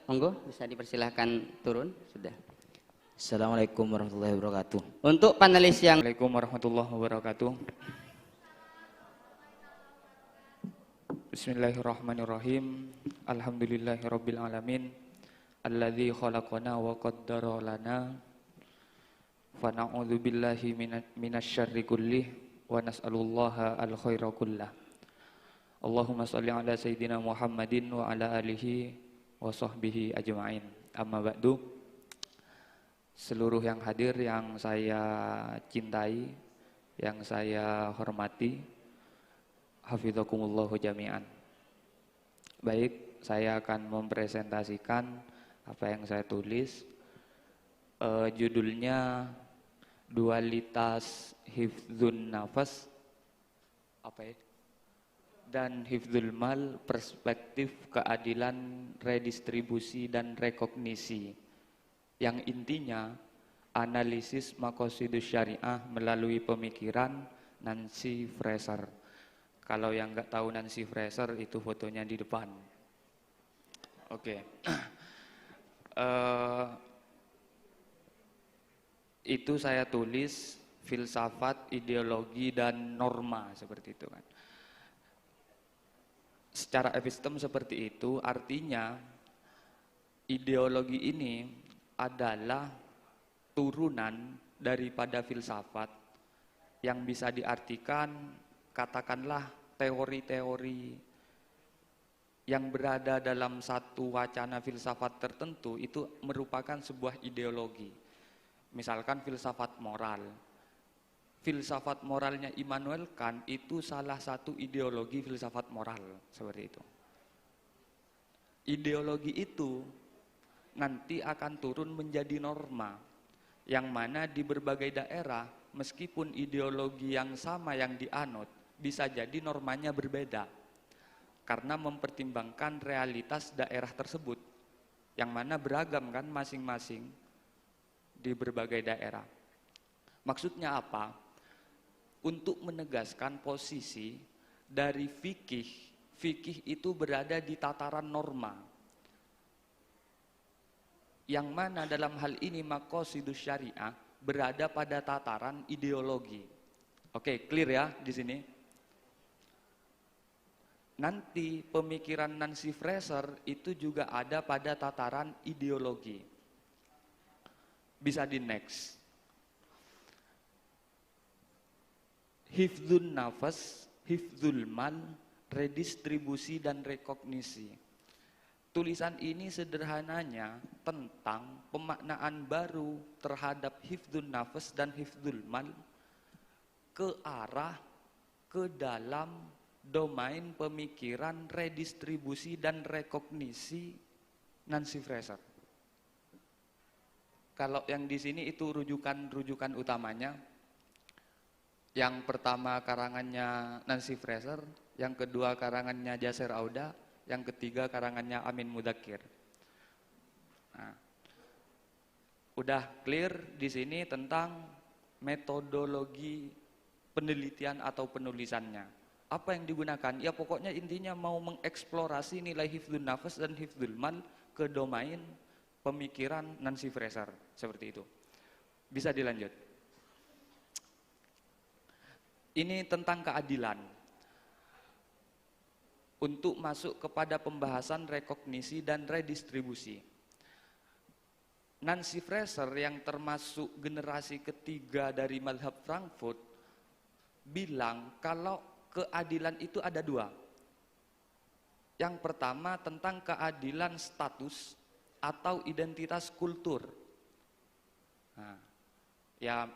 Monggo bisa dipersilahkan turun sudah. Assalamualaikum warahmatullahi wabarakatuh. Untuk panelis yang Assalamualaikum warahmatullahi wabarakatuh. Bismillahirrahmanirrahim. Alhamdulillahirabbil alamin. Alladzi khalaqana wa qaddara lana. Fa na'udzu billahi minasyarri kullih wa nas'alullaha al-khaira kullah. Allahumma shalli ala sayyidina Muhammadin wa ala alihi wa sahbihi ajma'in. Amma ba'du. Seluruh yang hadir yang saya cintai, yang saya hormati, hafizakumullahu jami'an. Baik, saya akan mempresentasikan apa yang saya tulis. Judulnya Dualitas Hifdzun Nafas dan Hifdzul Mal, Perspektif Keadilan, Redistribusi dan Rekognisi. Yang intinya analisis maqasidus syariah melalui pemikiran Nancy Fraser. Kalau yang nggak tahu Nancy Fraser itu fotonya di depan. Oke. Itu saya tulis filsafat, ideologi dan norma seperti itu kan. Secara epistem seperti itu, artinya ideologi ini adalah turunan daripada filsafat yang bisa diartikan katakanlah teori-teori yang berada dalam satu wacana filsafat tertentu itu merupakan sebuah ideologi. Misalkan filsafat moral. Filsafat moralnya Immanuel Kant itu salah satu ideologi filsafat moral, seperti itu. Ideologi itu nanti akan turun menjadi norma, yang mana di berbagai daerah meskipun ideologi yang sama yang dianut, bisa jadi normanya berbeda karena mempertimbangkan realitas daerah tersebut yang mana beragam kan masing-masing di berbagai daerah. Maksudnya apa? Untuk menegaskan posisi dari fikih. Fikih itu berada di tataran norma, yang mana dalam hal ini maqasidus syariah berada pada tataran ideologi. Oke, clear ya di sini? Nanti pemikiran Nancy Fraser itu juga ada pada tataran ideologi. Bisa di next. Hifdzun nafas, hifdzul mal, redistribusi dan rekognisi. Tulisan ini sederhananya tentang pemaknaan baru terhadap hifdzun nafas dan hifdzul mal ke arah ke dalam domain pemikiran redistribusi dan rekognisi Nancy Fraser. Kalau yang di sini itu rujukan utamanya. Yang pertama karangannya Nancy Fraser, yang kedua karangannya Yasser Auda, yang ketiga karangannya Amin Mudzakkir. Nah, udah clear di sini tentang metodologi penelitian atau penulisannya. Apa yang digunakan? Ya pokoknya intinya mau mengeksplorasi nilai hifdzun nafas dan hifdzul mal ke domain pemikiran Nancy Fraser, seperti itu. Bisa dilanjut. Ini tentang keadilan. Untuk masuk kepada pembahasan rekognisi dan redistribusi. Nancy Fraser yang termasuk generasi ketiga dari mazhab Frankfurt bilang kalau keadilan itu ada dua. Yang pertama tentang keadilan status atau identitas kultur. Nah, ya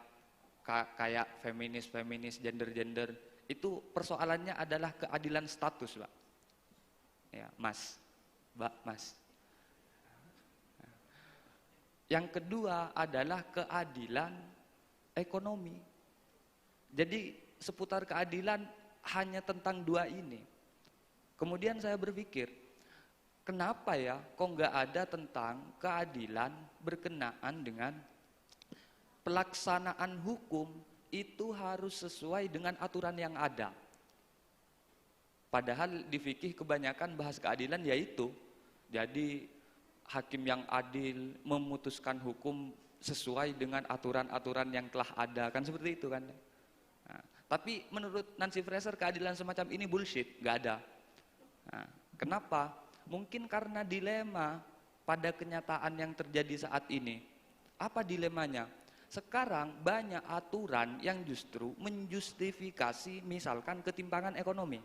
kayak feminis, gender, itu persoalannya adalah keadilan status, Pak. Ya, Mas, Mbak, Mas. Yang kedua adalah keadilan ekonomi. Jadi seputar keadilan hanya tentang dua ini. Kemudian saya berpikir, kenapa ya kok nggak ada tentang keadilan berkenaan dengan pelaksanaan hukum itu harus sesuai dengan aturan yang ada. Padahal di fikih kebanyakan bahas keadilan yaitu, jadi hakim yang adil, memutuskan hukum sesuai dengan aturan-aturan yang telah ada, kan seperti itu kan. Nah, tapi menurut Nancy Fraser keadilan semacam ini bullshit, nggak ada. Nah, kenapa? Mungkin karena dilema pada kenyataan yang terjadi saat ini. Apa dilemanya? Sekarang banyak aturan yang justru menjustifikasi misalkan ketimpangan ekonomi.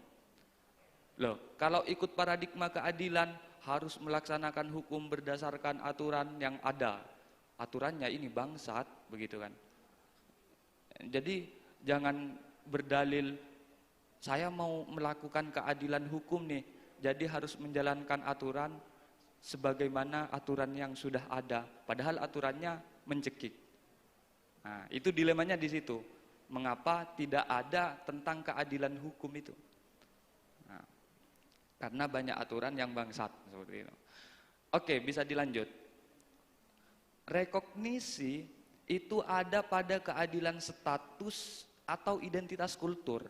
Loh, kalau ikut paradigma keadilan harus melaksanakan hukum berdasarkan aturan yang ada. Aturannya ini bangsat, begitu kan. Jadi jangan berdalil saya mau melakukan keadilan hukum nih, jadi harus menjalankan aturan sebagaimana aturan yang sudah ada, padahal aturannya mencekik. Nah, itu dilemanya di situ. Mengapa tidak ada tentang keadilan hukum itu? Nah, karena banyak aturan yang bangsat seperti itu. Oke, bisa dilanjut. Rekognisi itu ada pada keadilan status atau identitas kultur.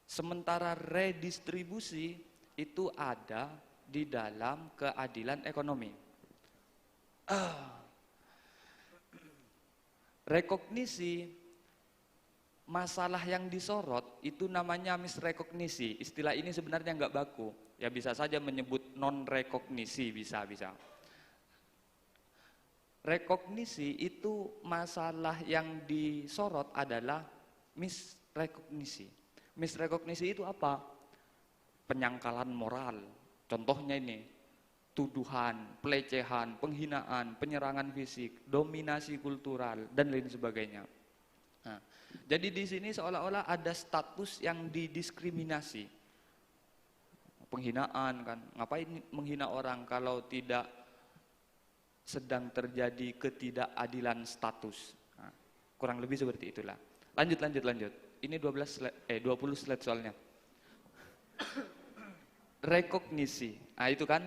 Sementara redistribusi itu ada di dalam keadilan ekonomi. Rekognisi, masalah yang disorot itu namanya misrekognisi. Istilah ini sebenarnya nggak baku. Ya bisa saja menyebut non-rekognisi, bisa. Rekognisi itu masalah yang disorot adalah misrekognisi. Misrekognisi itu apa? Penyangkalan moral. Contohnya ini, tuduhan, pelecehan, penghinaan, penyerangan fisik, dominasi kultural, dan lain sebagainya. Nah, jadi di sini seolah-olah ada status yang didiskriminasi. Penghinaan kan, ngapain menghina orang kalau tidak sedang terjadi ketidakadilan status. Nah, kurang lebih seperti itulah. Lanjut. Ini 20 slide soalnya. Rekognisi. Nah, itu kan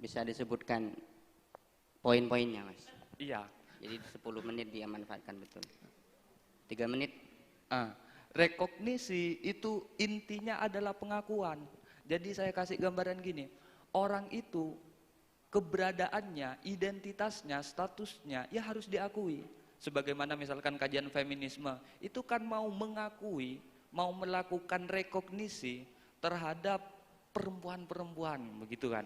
Bisa disebutkan poin-poinnya, Mas. iya. Jadi 10 menit dia manfaatkan betul. 3 menit. Rekognisi itu intinya adalah pengakuan. Jadi saya kasih gambaran gini, orang itu keberadaannya, identitasnya, statusnya ya harus diakui. Sebagaimana misalkan kajian feminisme, itu kan mau mengakui, mau melakukan rekognisi terhadap perempuan-perempuan, begitu kan.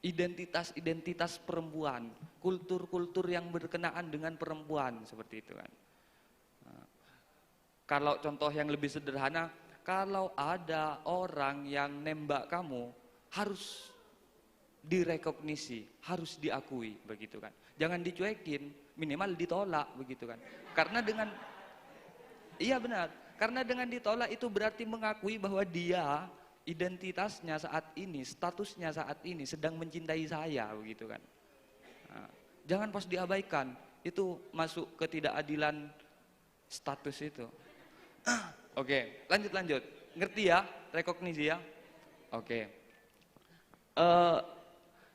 Identitas-identitas perempuan, kultur-kultur yang berkenaan dengan perempuan, seperti itu kan. Kalau contoh yang lebih sederhana, kalau ada orang yang nembak kamu, harus direkognisi, harus diakui, begitu kan. Jangan dicuekin, minimal ditolak, begitu kan. Karena dengan, iya benar, karena dengan ditolak itu berarti mengakui bahwa dia, identitasnya saat ini, statusnya saat ini sedang mencintai saya, begitu kan. Nah, jangan pas diabaikan, itu masuk ketidakadilan status itu. Oke, lanjut. Ngerti ya, rekognisi ya? Oke.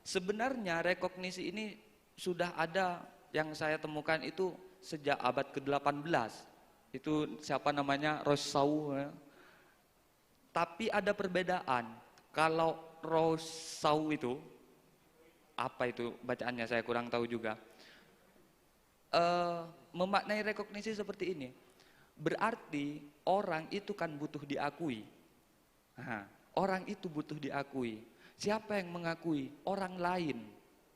Sebenarnya rekognisi ini sudah ada, yang saya temukan itu sejak abad ke-18. Itu siapa namanya? Rousseau. Ya. Tapi ada perbedaan. Kalau Rousseau itu, apa itu bacaannya saya kurang tahu juga. Memaknai rekognisi seperti ini. Berarti orang itu kan butuh diakui. Nah, orang itu butuh diakui. Siapa yang mengakui? Orang lain.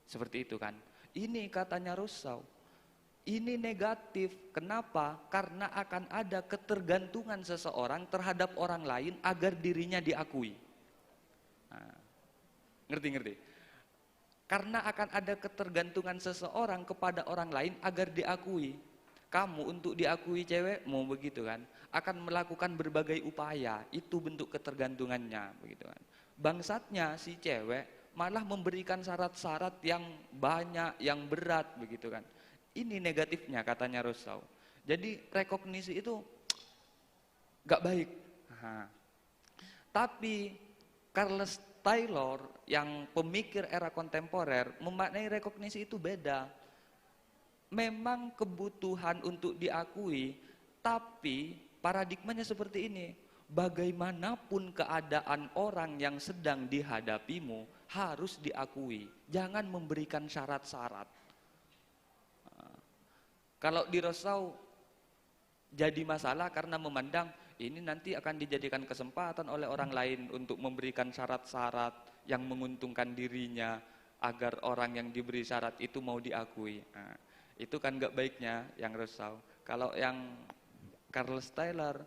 Seperti itu kan. Ini katanya Rousseau. Ini negatif. Kenapa? Karena akan ada ketergantungan seseorang terhadap orang lain agar dirinya diakui. Nah, ngerti? Karena akan ada ketergantungan seseorang kepada orang lain agar diakui. Kamu untuk diakui cewekmu, begitu kan, akan melakukan berbagai upaya. Itu bentuk ketergantungannya, begitu kan. Bangsatnya si cewek malah memberikan syarat-syarat yang banyak, yang berat, begitu kan. Ini negatifnya katanya Rousseau. Jadi rekognisi itu gak baik. Nah, tapi Charles Taylor yang pemikir era kontemporer memaknai rekognisi itu beda. Memang kebutuhan untuk diakui, tapi paradigmanya seperti ini. Bagaimanapun keadaan orang yang sedang dihadapimu, harus diakui, jangan memberikan syarat-syarat. Kalau di Rosau jadi masalah karena memandang ini nanti akan dijadikan kesempatan oleh orang lain untuk memberikan syarat-syarat yang menguntungkan dirinya agar orang yang diberi syarat itu mau diakui. Nah, itu kan nggak baiknya yang Rosau. Kalau yang Charles Taylor,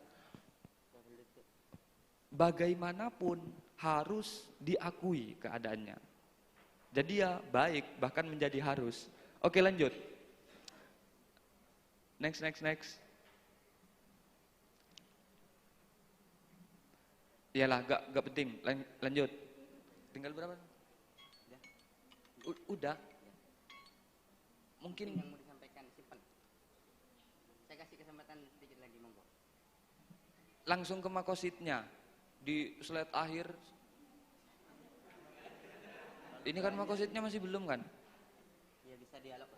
bagaimanapun harus diakui keadaannya. Jadi ya baik, bahkan menjadi harus. Oke, lanjut. Next. Iyalah, gak penting. Lanjut. Tinggal berapa? Udah. Mungkin yang mau disampaikan simpan. Saya kasih kesempatan sedikit lagi, monggo. Langsung ke makositnya. Di slide akhir. Ini kan makositnya masih belum kan? Ya bisa dialog.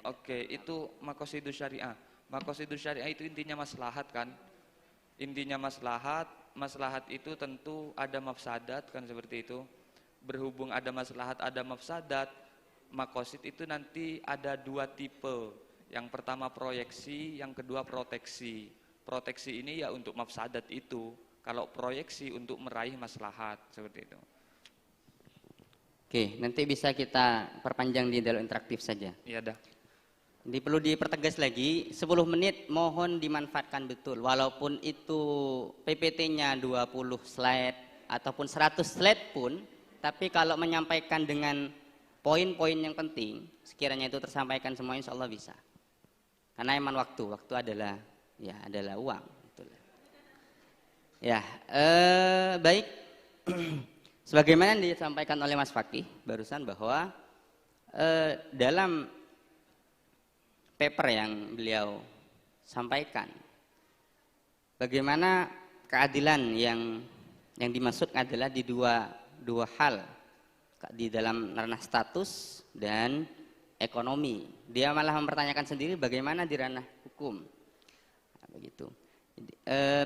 Oke, itu makosidus syariah. Makosidus syariah itu intinya maslahat kan? Intinya maslahat itu tentu ada mafsadat kan seperti itu. Berhubung ada maslahat, ada mafsadat, makosid itu nanti ada dua tipe. Yang pertama proyeksi, yang kedua proteksi. Proteksi ini ya untuk mafsadat itu. Kalau proyeksi untuk meraih maslahat seperti itu. Oke, nanti bisa kita perpanjang di dialog interaktif saja. Iya dah. Jadi perlu dipertegas lagi, 10 menit mohon dimanfaatkan betul. Walaupun itu PPT-nya 20 slide ataupun 100 slide pun, tapi kalau menyampaikan dengan poin-poin yang penting, sekiranya itu tersampaikan semua, insya Allah bisa. Karena emang waktu adalah uang. Itulah. Ya, baik. Sebagaimana yang disampaikan oleh Mas Fakih barusan bahwa dalam paper yang beliau sampaikan, bagaimana keadilan yang dimaksud adalah di dua hal, di dalam ranah status dan ekonomi. Dia malah mempertanyakan sendiri bagaimana di ranah hukum. Nah, begitu.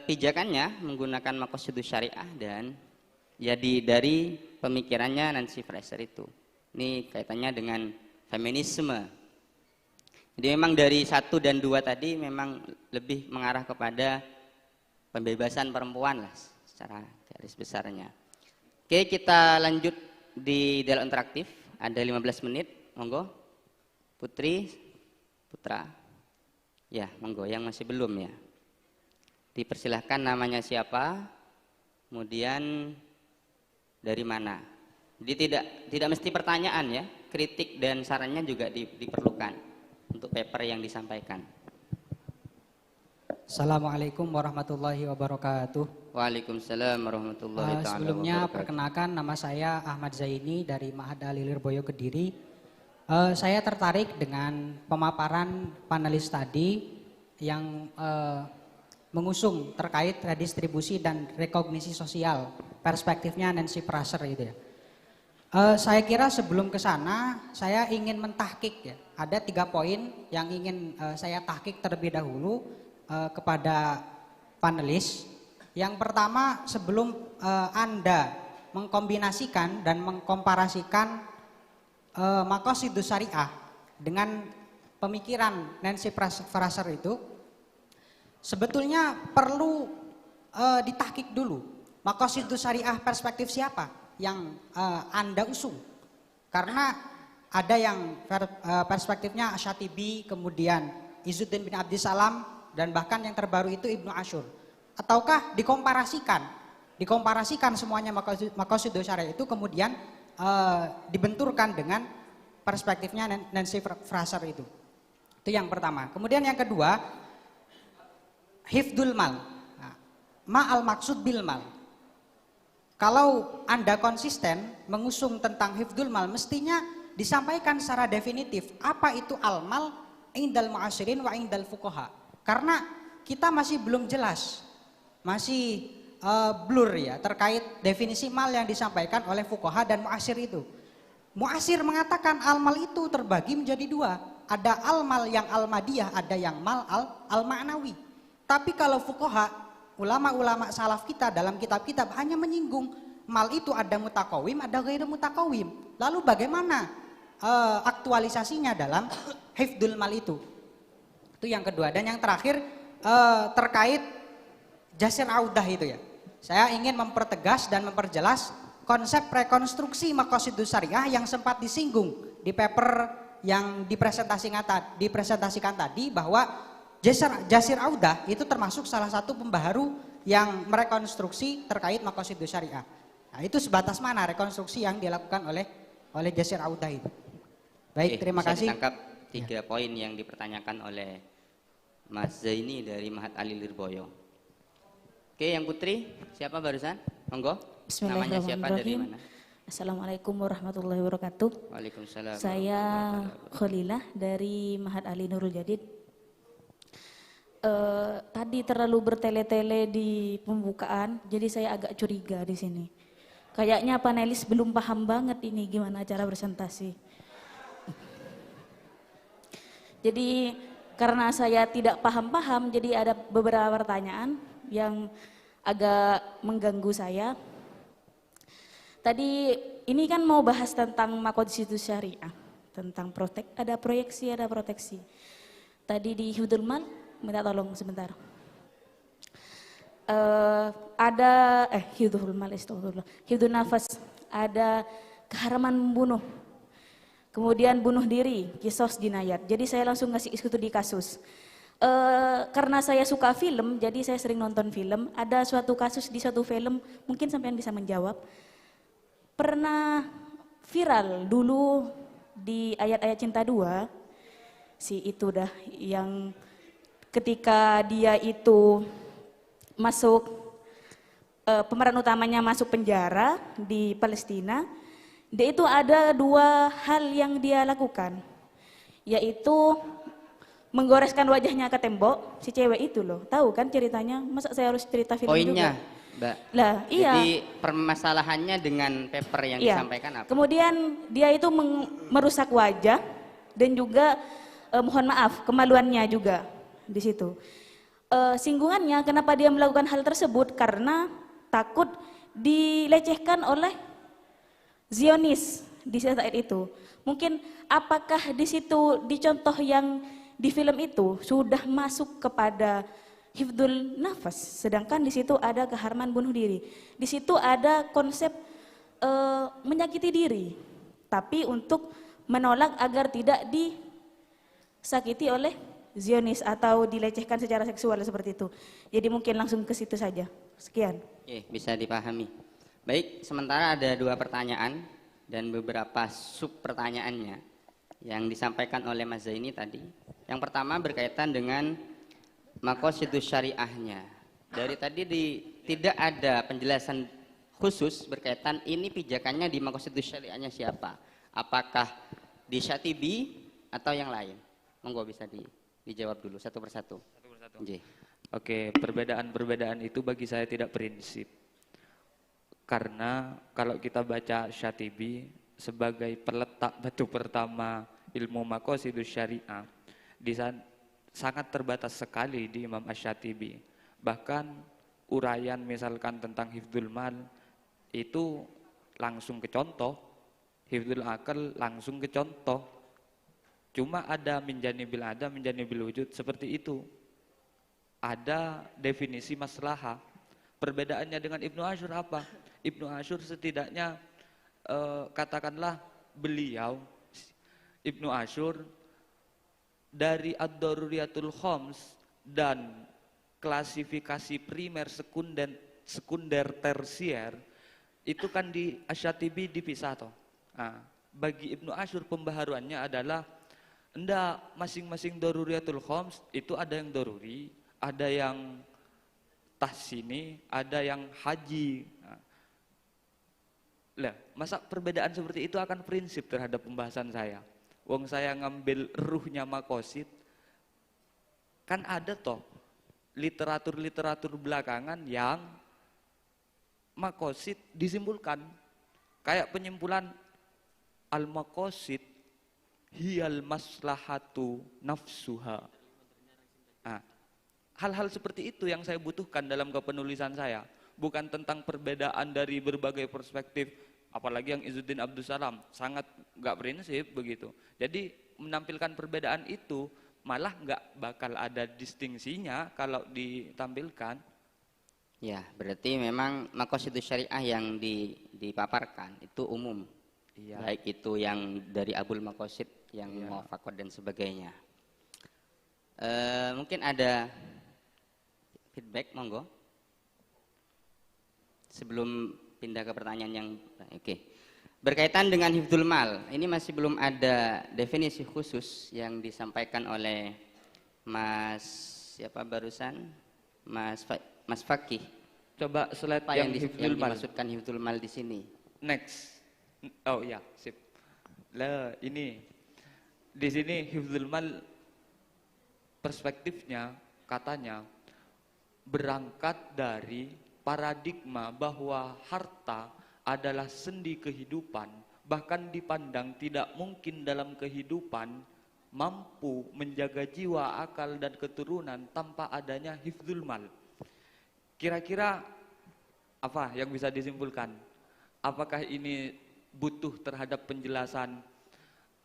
Pijakannya menggunakan maqasidus syariah dan jadi dari pemikirannya Nancy Fraser itu. Ini kaitannya dengan feminisme. Jadi memang dari 1 dan 2 tadi memang lebih mengarah kepada pembebasan perempuan lah secara garis besarnya. Oke, kita lanjut di dialog interaktif. Ada 15 menit, monggo. Putra. Ya, monggo yang masih belum ya. Dipersilahkan namanya siapa, kemudian dari mana. Jadi tidak mesti pertanyaan ya, kritik dan sarannya juga diperlukan untuk paper yang disampaikan. Assalamualaikum warahmatullahi wabarakatuh. Waalaikumsalam warahmatullahi wabarakatuh. Sebelumnya perkenalkan, nama saya Ahmad Zaini dari Ma'had Ali Lirboyo Kediri. Saya tertarik dengan pemaparan panelis tadi yang mengusung terkait redistribusi dan rekognisi sosial, perspektifnya Nancy Fraser itu ya. Saya kira sebelum ke sana saya ingin mentahkik ya. Ada 3 poin yang ingin saya tahkik terlebih dahulu kepada panelis. Yang pertama, sebelum Anda mengkombinasikan dan mengkomparasikan maqasidus syariah dengan pemikiran Nancy Fraser itu, sebetulnya perlu ditahkik dulu. Maqasidus syariah perspektif siapa yang Anda usung? Karena ada yang perspektifnya Asyatibi, kemudian Izzuddin bin Abdissalam, dan bahkan yang terbaru itu Ibnu Ashur. Ataukah dikomparasikan semuanya maqasidus syariah itu kemudian dibenturkan dengan perspektifnya Nancy Fraser itu. Itu yang pertama. Kemudian yang kedua, hifdul mal. Ma'al maksud bil mal. Kalau Anda konsisten mengusung tentang hifdul mal, mestinya disampaikan secara definitif apa itu al-mal indal mu'asyirin wa indal fuqaha. Karena kita masih belum jelas, masih blur ya terkait definisi mal yang disampaikan oleh fuqaha dan mu'asyir itu. Mu'asyir mengatakan al-mal itu terbagi menjadi 2. Ada al-mal yang al-madiyah, ada yang mal al-ma'nawi. Tapi kalau fuqaha, ulama-ulama salaf kita dalam kitab-kitab hanya menyinggung mal itu ada mutakawim, ada ghairu mutakawim. Lalu bagaimana aktualisasinya dalam hifdul mal itu? Itu yang kedua. Dan yang terakhir terkait jasir audah itu ya. Saya ingin mempertegas dan memperjelas konsep rekonstruksi maqasidus syariah yang sempat disinggung di paper yang dipresentasikan tadi, bahwa jasir audah itu termasuk salah satu pembaharu yang merekonstruksi terkait maqasidus syariah. Nah, itu sebatas mana rekonstruksi yang dilakukan oleh jasir audah itu. Baik, terima bisa kasih. Ditangkap 3 poin yang dipertanyakan oleh Mas Zaini dari Mahat Ali Lirboyo. Oke, yang putri siapa barusan? Monggo. Namanya siapa, dari mana? Assalamualaikum warahmatullahi wabarakatuh. Waalaikumsalam. Saya Kholilah dari Mahat Ali Nurul Jadid. Tadi terlalu bertele-tele di pembukaan, jadi saya agak curiga di sini. Kayaknya panelis belum paham banget ini gimana cara presentasi. Jadi karena saya tidak paham-paham, jadi ada beberapa pertanyaan yang agak mengganggu saya. Tadi ini kan mau bahas tentang maqasidus syariah, tentang ada proyeksi, ada proteksi. Tadi di hifdzul mal, minta tolong sebentar. Hifdzul mal, hifdzul nafas, ada keharaman membunuh. Kemudian bunuh diri, kisos jinayat. Jadi saya langsung ngasih studi kasus. Karena saya suka film, jadi saya sering nonton film. Ada suatu kasus di suatu film, mungkin sampean bisa menjawab. Pernah viral dulu di ayat-ayat cinta 2, si itu dah yang ketika dia itu masuk, pemeran utamanya masuk penjara di Palestina, dia itu ada 2 hal yang dia lakukan, yaitu menggoreskan wajahnya ke tembok, si cewek itu loh, tahu kan ceritanya? Masa saya harus cerita film Poinnya, juga? Mbak. Lah, iya. Jadi permasalahannya dengan paper yang disampaikan apa? Kemudian dia itu merusak wajah dan juga mohon maaf kemaluannya juga di situ. Singgungannya kenapa dia melakukan hal tersebut? Karena takut dilecehkan oleh Zionis di saat itu. Mungkin apakah di situ di contoh yang di film itu sudah masuk kepada hifdzul nafas, sedangkan di situ ada keharaman bunuh diri. Di situ ada konsep menyakiti diri, tapi untuk menolak agar tidak disakiti oleh Zionis atau dilecehkan secara seksual seperti itu. Jadi mungkin langsung ke situ saja. Sekian. Oke, bisa dipahami. Baik, sementara ada 2 pertanyaan dan beberapa sub pertanyaannya yang disampaikan oleh Mas Zaini tadi. Yang pertama berkaitan dengan maqasidus syariahnya. Dari tadi tidak ada penjelasan khusus berkaitan ini pijakannya di maqasidus syariahnya siapa. Apakah di Syatibi atau yang lain? Monggo bisa dijawab dulu satu persatu. Oke, perbedaan-perbedaan itu bagi saya tidak prinsip. Karena kalau kita baca Syatibi sebagai peletak batu pertama ilmu maqasidus syariah, di sana sangat terbatas sekali di Imam Asy-Syatibi. Bahkan uraian misalkan tentang hifdzul mal itu langsung ke contoh, hifdzul akal langsung ke contoh. Cuma ada minjanibil ada, minjanibil wujud seperti itu. Ada definisi maslahah. Perbedaannya dengan Ibnu Asyur apa? Ibnu Asyur setidaknya katakanlah beliau Ibnu Asyur dari ad-daruriyatul khams dan klasifikasi primer, sekunder, tersier itu kan di Asy-Syatibi dipisah toh. Nah, bagi Ibnu Asyur pembaharuannya adalah masing-masing daruriyatul khams itu ada yang daruri, ada yang tahsini, ada yang haji. Nah, masa perbedaan seperti itu akan prinsip terhadap pembahasan saya? Wong saya ngambil ruhnya maqasid, kan ada toh literatur-literatur belakangan yang maqasid disimpulkan. Kayak penyimpulan al-maqasid hiyal maslahatu nafsuha. Nah, hal-hal seperti itu yang saya butuhkan dalam kepenulisan saya. bukan tentang perbedaan dari berbagai perspektif, apalagi yang Izzuddin Abdul Salam sangat nggak prinsip begitu. Jadi menampilkan perbedaan itu malah nggak bakal ada distingsinya kalau ditampilkan. Ya, berarti memang maqasidus syariah yang dipaparkan itu umum. Iya. Baik itu yang dari Abul Maqasid, yang muwafaqat dan sebagainya. Mungkin ada feedback, monggo. Sebelum pindah ke pertanyaan yang oke. Berkaitan dengan hifdzul mal, ini masih belum ada definisi khusus yang disampaikan oleh Mas siapa barusan? Mas Fakih. Coba slide Apa yang yang hifdzul mal. dimaksudkan hifdzul mal di sini? Next. Oh iya, sip. Lah, ini di sini hifdzul mal perspektifnya katanya berangkat dari paradigma bahwa harta adalah sendi kehidupan, bahkan dipandang tidak mungkin dalam kehidupan mampu menjaga jiwa, akal dan keturunan tanpa adanya hifdzul mal. Kira-kira apa yang bisa disimpulkan? Apakah ini butuh terhadap penjelasan?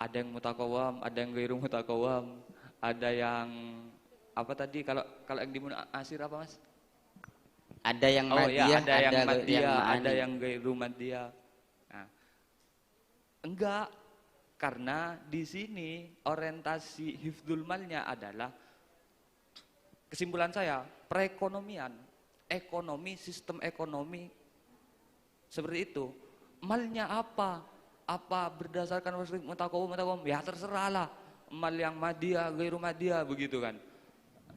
Ada yang mutakawam, ada yang ghairu mutakawam, ada yang apa tadi kalau yang di asir apa Mas? Ada yang Oh madiyah, ya, ada yang madiyah, ma'ani. ada yang ghairu madiyah. Nah, enggak, karena di sini orientasi hifdzul malnya adalah, kesimpulan saya, perekonomian, ekonomi, sistem ekonomi seperti itu. Malnya apa? Apa berdasarkan mutakawam, ya terserahlah. Mal yang madiyah, ghairu madiyah begitu kan.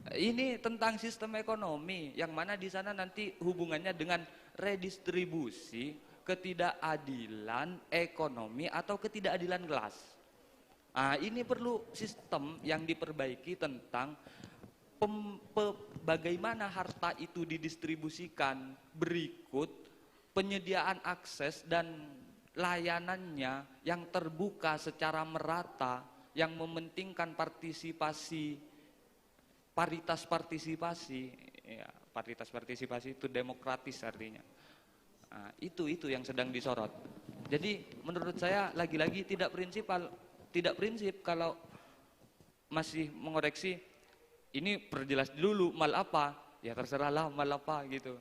Ini tentang sistem ekonomi yang mana di sana nanti hubungannya dengan redistribusi, ketidakadilan ekonomi atau ketidakadilan kelas. Nah, ini perlu sistem yang diperbaiki tentang bagaimana harta itu didistribusikan berikut penyediaan akses dan layanannya yang terbuka secara merata, yang mementingkan partisipasi, paritas partisipasi, ya, paritas partisipasi itu demokratis artinya. Nah, itu yang sedang disorot. Jadi menurut saya lagi-lagi tidak prinsip kalau masih mengoreksi ini perjelas dulu mal apa, ya terserahlah mal apa gitu.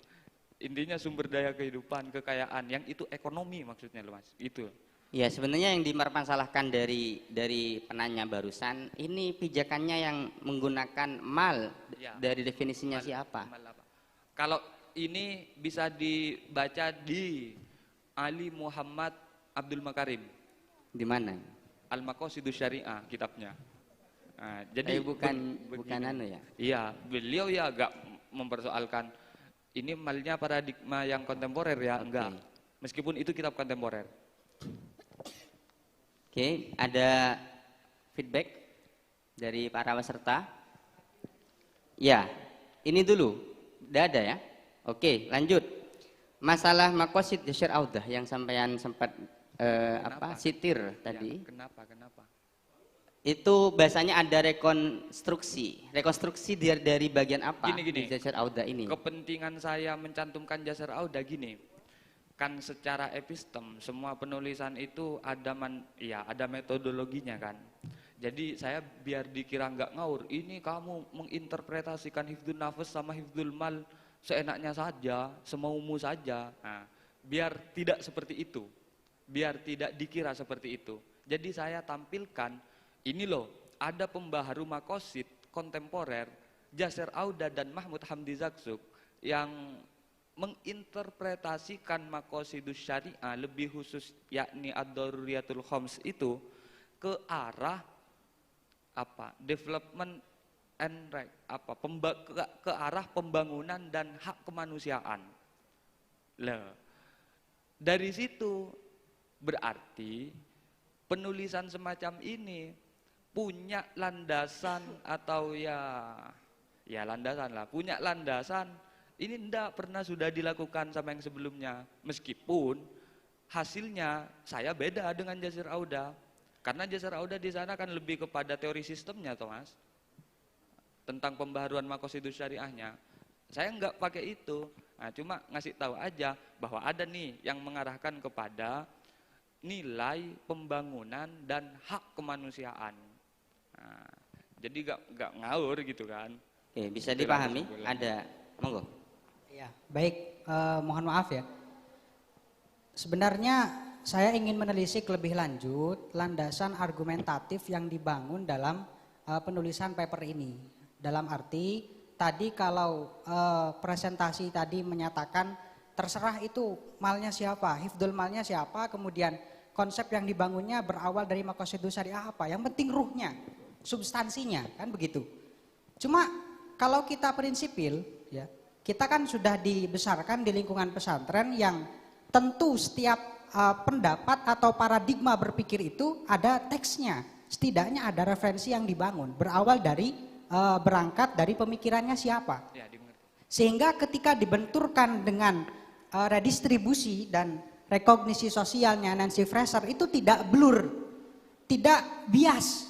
Intinya sumber daya kehidupan, kekayaan, yang itu ekonomi maksudnya loh Mas, itu. Ya, sebenarnya yang dipermasalahkan dari penanya barusan ini pijakannya yang menggunakan mal Ya, dari definisinya siapa? Mal apa? Kalau ini bisa dibaca di Ali Muhammad Abdul Makarim, Di mana? Al-Maqasidus Syariah kitabnya. Nah, jadi bukan begini. anu ya. Iya, beliau ya agak mempersoalkan ini malnya paradigma yang kontemporer ya, enggak. Meskipun itu kitab kontemporer. Oke, ada feedback dari para peserta? Ya, ini dulu. Udah ada ya? Oke, lanjut. Masalah maqasid Syar Audah yang sampean sempat sitir tadi. Ya, kenapa? Itu bahasanya ada rekonstruksi. Rekonstruksi dari bagian apa? Gini. Di Syar Audah ini? Kepentingan saya mencantumkan Jasar Audah gini. Kan secara epistem semua penulisan itu ada ada metodologinya kan. Jadi saya biar dikira nggak ngawur, ini kamu menginterpretasikan hifdzun nafas sama hifdzul mal seenaknya saja, semaumu saja. Nah, biar tidak seperti itu. Biar tidak dikira seperti itu. Jadi saya tampilkan ini loh, ada pembaharu maqasid kontemporer Jasar Audah dan Mahmud Hamdi Zakzuk yang menginterpretasikan maqasidus syariah lebih khusus yakni ad-daruriyatul khams itu ke arah development and right, ke arah pembangunan dan hak kemanusiaan. Lah, dari situ berarti penulisan semacam ini punya landasan atau punya landasan. Ini tidak pernah sudah dilakukan sama yang sebelumnya. Meskipun hasilnya saya beda dengan Jasar Audah. Karena Jasar Audah di sana kan lebih kepada teori sistemnya, Thomas. Tentang pembaharuan maqasidus syariahnya. Saya nggak pakai itu. Nah, cuma ngasih tahu aja bahwa ada nih yang mengarahkan kepada nilai pembangunan dan hak kemanusiaan. Nah, jadi nggak ngawur gitu kan. Oke, bisa Itulah dipahami? kesimpulannya. Ada, monggo. Ya, baik. Mohon maaf ya. Sebenarnya saya ingin menelisik lebih lanjut landasan argumentatif yang dibangun dalam penulisan paper ini. Dalam arti tadi kalau presentasi tadi menyatakan terserah itu malnya siapa, hifdzul malnya siapa, kemudian konsep yang dibangunnya berawal dari maqasidus syariah apa, yang penting ruhnya, substansinya, kan begitu. Cuma kalau kita prinsipil, ya, kita kan sudah dibesarkan di lingkungan pesantren yang tentu setiap pendapat atau paradigma berpikir itu ada teksnya, setidaknya ada referensi yang dibangun, berawal dari berangkat dari pemikirannya siapa. Ya, dimengerti. Sehingga ketika dibenturkan dengan redistribusi dan rekognisi sosialnya Nancy Fraser itu tidak blur, tidak bias.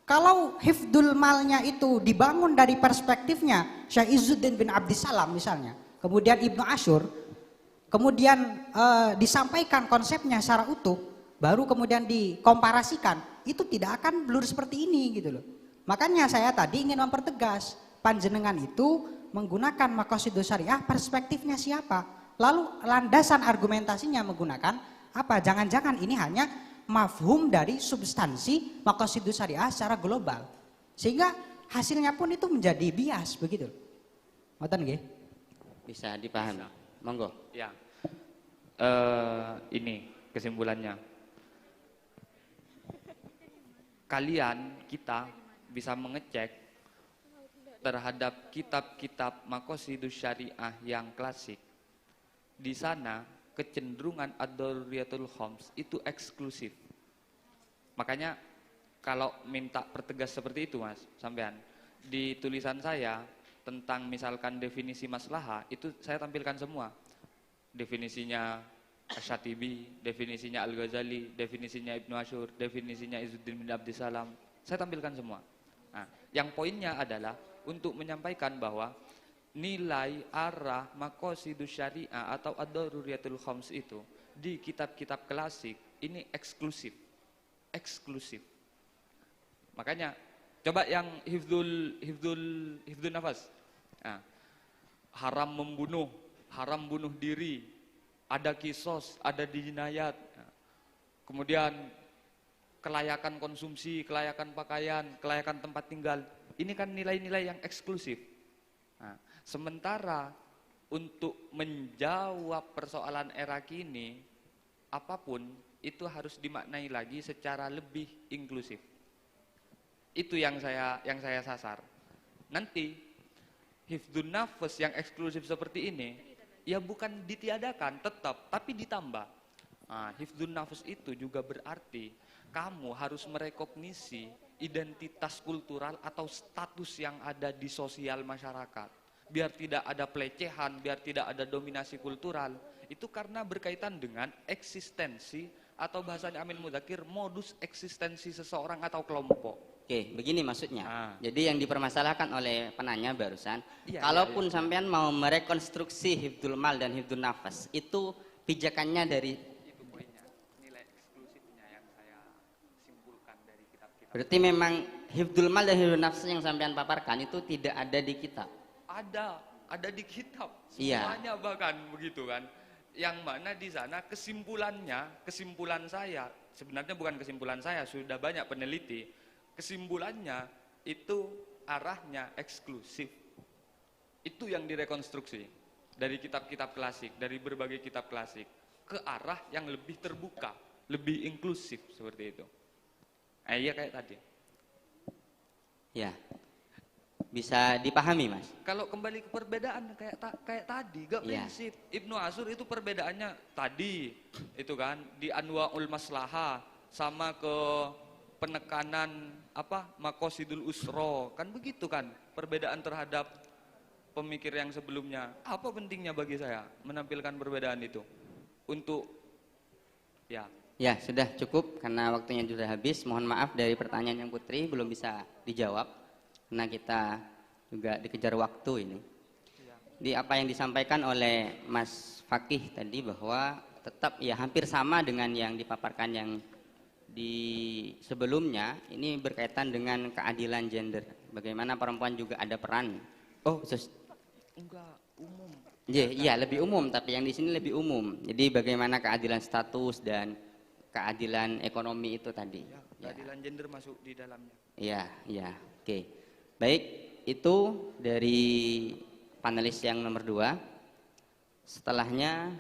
Kalau hifdzul malnya itu dibangun dari perspektifnya Syekh Izzuddin bin Abdissalam misalnya, kemudian Ibnu Asyur, kemudian disampaikan konsepnya secara utuh, baru kemudian dikomparasikan, itu tidak akan blur seperti ini gitu loh. Makanya saya tadi ingin mempertegas, panjenengan itu menggunakan maqasidus syariah, perspektifnya siapa, lalu landasan argumentasinya menggunakan apa, jangan-jangan ini hanya mafhum dari substansi maqasidus syariah secara global, sehingga hasilnya pun itu menjadi bias begitu. Ngoten nggih? Bisa dipahami. Monggo. Ya, ini kesimpulannya. Kalian, kita bisa mengecek terhadap kitab-kitab maqasidus syariah yang klasik. Di sana kecenderungan ad-daruriyatul khams itu eksklusif. Makanya kalau minta pertegas seperti itu Mas, sampean, di tulisan saya tentang misalkan definisi maslahah itu saya tampilkan semua. Definisinya Asy-Syatibi, definisinya Al-Ghazali, definisinya Ibnu Asyur, definisinya Izzuddin bin Abdissalam, saya tampilkan semua. Nah, yang poinnya adalah untuk menyampaikan bahwa nilai arah maqasidus syariah atau ad-daruriyatul khams itu di kitab-kitab klasik ini eksklusif. Eksklusif. Makanya coba yang hifdzul nafas. Nah, haram membunuh, haram bunuh diri, ada kisos, ada jinayat. Nah, kemudian kelayakan konsumsi, kelayakan pakaian, kelayakan tempat tinggal. Ini kan nilai-nilai yang eksklusif. Nah, sementara untuk menjawab persoalan era kini, apapun itu harus dimaknai lagi secara lebih inklusif. Itu yang saya sasar. Nanti hifdzun nafas yang eksklusif seperti ini, ya bukan ditiadakan tetap, tapi ditambah. Nah, hifdzun nafas itu juga berarti kamu harus merekognisi identitas kultural atau status yang ada di sosial masyarakat. Biar tidak ada pelecehan, biar tidak ada dominasi kultural. Itu karena berkaitan dengan eksistensi atau bahasanya Amin Mudzakkir, modus eksistensi seseorang atau kelompok. Oke, begini maksudnya. Ah. Jadi yang dipermasalahkan oleh penanya barusan, Iya, kalaupun iya. sampean mau merekonstruksi hifdzul mal dan hifdzun nafas, itu pijakannya dari, Itu poinnya, nilai eksklusifnya yang saya simpulkan dari kitab-kitab. berarti memang hifdzul mal dan hifdzun nafas yang sampean paparkan itu tidak ada di kitab. Ada di kitab, Iya. semuanya bahkan begitu kan. Yang mana di sana kesimpulan saya, sebenarnya bukan kesimpulan saya, sudah banyak peneliti, kesimpulannya itu arahnya eksklusif. Itu yang direkonstruksi dari kitab-kitab klasik, dari berbagai kitab klasik, ke arah yang lebih terbuka, lebih inklusif seperti itu. Iya kayak tadi. Ya, bisa dipahami Mas. Kalau kembali ke perbedaan kayak tadi, gak Iya. prinsip. Ibnu Asyur itu perbedaannya tadi, itu kan di Anwaul Maslahah sama ke penekanan maqasidul usra, kan begitu kan perbedaan terhadap pemikir yang sebelumnya. Apa pentingnya bagi saya menampilkan perbedaan itu? Untuk ya, Ya, sudah cukup karena waktunya sudah habis. Mohon maaf dari pertanyaan yang Putri belum bisa dijawab karena kita juga dikejar waktu ini. Di apa yang disampaikan oleh Mas Fakih tadi bahwa tetap ya hampir sama dengan yang dipaparkan yang di sebelumnya, ini berkaitan dengan keadilan gender. Bagaimana perempuan juga ada peran. Oh, khusus. Enggak, umum. Iya, lebih umum, tapi yang di sini lebih umum. Jadi bagaimana keadilan status dan keadilan ekonomi itu tadi. Ya, keadilan gender masuk di dalamnya. Iya, oke. Baik, itu dari panelis yang nomor 2. Setelahnya